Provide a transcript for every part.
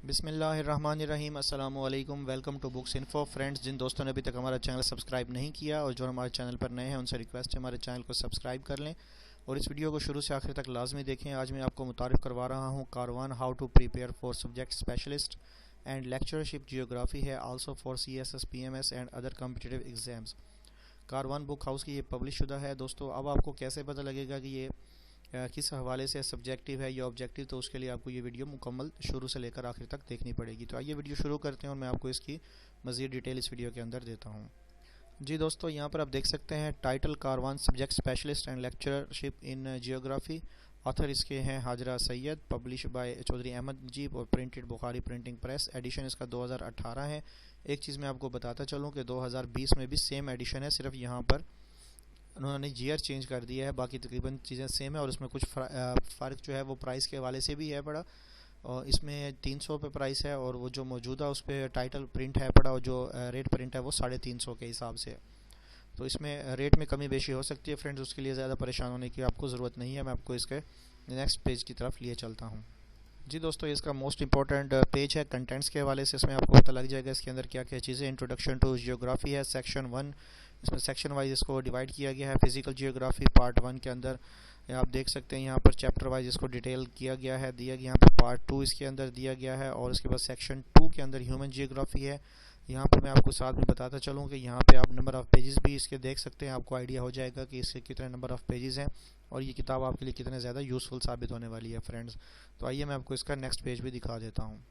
बिस्मिल्लाहिर्रहमानिर्रहीम अस्सलाम वालेकुम। Welcome to Books Info. Friends, जिन दोस्तों ने अभी तक हमारा चैनल सब्सक्राइब नहीं किया और जो हमारे चैनल पर नए हैं उनसे रिक्वेस्ट है हमारे चैनल को सब्सक्राइब कर लें और इस वीडियो को शुरू से आखिर तक लाजमी देखें। आज मैं आपको मुतारिफ करवा रहा हूँ Karwan, how to prepare for subject specialist and lectureship geography है, also for CSS PMS and other competitive exams. Karwan book house की ये पब्लिश शुदा है। दोस्तों, अब आपको कैसे पता लगेगा कि ये किस हवाले से सब्जेक्टिव है या ऑब्जेक्टिव, तो उसके लिए आपको ये वीडियो मुकम्मल शुरू से लेकर आखिर तक देखनी पड़ेगी। तो आइए वीडियो शुरू करते हैं और मैं आपको इसकी मज़ीद डिटेल इस वीडियो के अंदर देता हूँ। जी दोस्तों, यहाँ पर आप देख सकते हैं title Karwan subject specialist and lectureship in geography. Author इसके हैं हाजरा सैयद, पब्लिश बाय चौधरी अहमद नजीब और printed Bukhari printing press. Edition इसका 2018 है। एक चीज़ मैं आपको बताता चलूँ कि 2020 में भी सेम एडिशन है, सिर्फ यहाँ पर उन्होंने ईयर चेंज कर दिया है, बाकी तकरीबन चीज़ें सेम है और उसमें कुछ फ़र्क जो है वो प्राइस के हवाले से भी है बड़ा। और इसमें 300 पे प्राइस है और वो जो मौजूदा उस पर टाइटल प्रिंट है पड़ा और जो रेट प्रिंट है वो 350 के हिसाब से। तो इसमें रेट में कमी बेशी हो सकती है फ्रेंड्स, उसके लिए ज़्यादा परेशान होने की आपको ज़रूरत नहीं है। मैं आपको इसके नेक्स्ट पेज की तरफ लिए चलता हूँ। जी दोस्तों, इसका मोस्ट इंपॉर्टेंट पेज है कंटेंट्स के हवाले से। इसमें आपको पता लग जाएगा इसके अंदर क्या क्या चीज़ें। इंट्रोडक्शन टू जियोग्राफी है, सेक्शन 1। इसमें सेक्शन वाइज इसको डिवाइड किया गया है। फिजिकल जियोग्राफी पार्ट 1 के अंदर आप देख सकते हैं यहाँ पर चैप्टर वाइज इसको डिटेल किया गया है, दिया गया यहाँ पर पार्ट 2 इसके अंदर दिया गया है। और उसके बाद सेक्शन 2 के अंदर ह्यूमन जियोग्राफी है। यहाँ पर मैं आपको साथ में बताता चलूँ कि यहाँ पे आप नंबर ऑफ़ पेजेस भी इसके देख सकते हैं, आपको आइडिया हो जाएगा कि इसके कितने नंबर ऑफ़ पेजेस हैं और ये किताब आपके लिए कितने ज़्यादा यूज़फुल साबित होने वाली है फ्रेंड्स। तो आइए मैं आपको इसका नेक्स्ट पेज भी दिखा देता हूँ।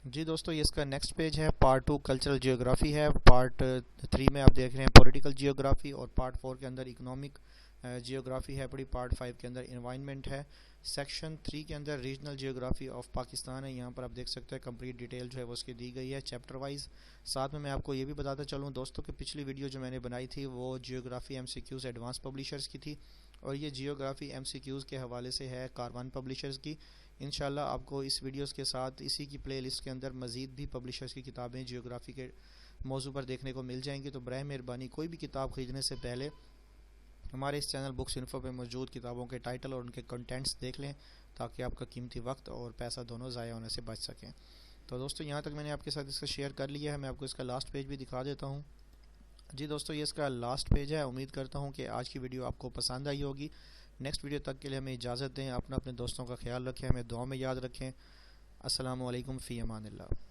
जी दोस्तों, ये इसका नेक्स्ट पेज है। पार्ट 2 कल्चरल जियोग्राफी है। पार्ट 3 में आप देख रहे हैं पॉलिटिकल जियोग्राफी और पार्ट 4 के अंदर इकोनॉमिक जियोग्राफी है पड़ी। पार्ट 5 के अंदर इन्वायरमेंट है। सेक्शन 3 के अंदर रीजनल जियोग्राफी ऑफ पाकिस्तान है। यहाँ पर आप देख सकते हैं कंप्लीट डिटेल जो है वो उसकी दी गई है चैप्टर वाइज। साथ में मैं आपको ये भी बताता चलूँ दोस्तों कि पिछली वीडियो जो मैंने बनाई थी वो जियोग्राफी MCQs एडवांस पब्लिशर्स की थी और ये जियोग्राफी MCQs के हवाले से है कारवान पब्लिशर्स की। इंशाल्लाह आपको इस वीडियोस के साथ इसी की प्लेलिस्ट के अंदर मज़ीद भी पब्लिशर्स की किताबें जियोग्राफी के मौजू पर देखने को मिल जाएंगी। तो बराए मेहरबानी कोई भी किताब ख़रीदने से पहले हमारे इस चैनल बुक्स इन्फो पे मौजूद किताबों के टाइटल और उनके कंटेंट्स देख लें ताकि आपका कीमती वक्त और पैसा दोनों ज़ाया होने से बच सकें। तो दोस्तों, यहाँ तक मैंने आपके साथ इसका शेयर कर लिया है। मैं आपको इसका लास्ट पेज भी दिखा देता हूँ। जी दोस्तों, ये इसका लास्ट पेज है। उम्मीद करता हूँ कि आज की वीडियो आपको पसंद आई होगी। नेक्स्ट वीडियो तक के लिए हमें इजाज़त दें। अपने दोस्तों का ख्याल रखें, हमें दुआ में याद रखें। अस्सलामु अलैकुम फ़ी अमानिल्लाह।